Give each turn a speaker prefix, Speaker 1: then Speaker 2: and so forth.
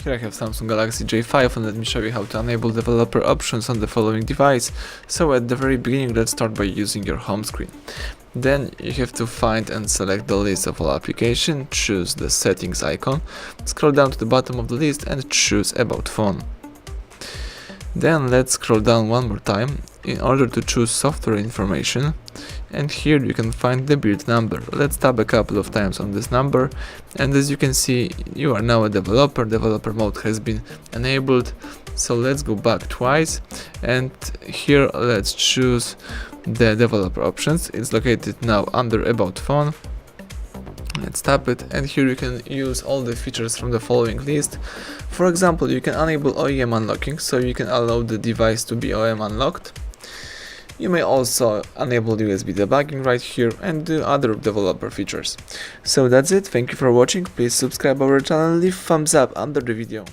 Speaker 1: Here I have Samsung Galaxy J5 and let me show you how to enable developer options on the following device. So at the very beginning, let's start by using your home screen. Then you have to find and select the list of all applications, choose the settings icon, scroll down to the bottom of the list and choose about phone. Then let's scroll down one more time in order to choose software information, and here you can find the build number. Let's tap a couple of times on this number, and as you can see, you are now a developer mode has been enabled. So let's go back twice, and here let's choose the developer options. It's located now under about phone. Let's tap it, and here you can use all the features from the following list. For example, you can enable OEM Unlocking, so you can allow the device to be OEM unlocked. You may also enable USB debugging right here and do other developer features. So that's it, thank you for watching, please subscribe our channel and leave thumbs up under the video.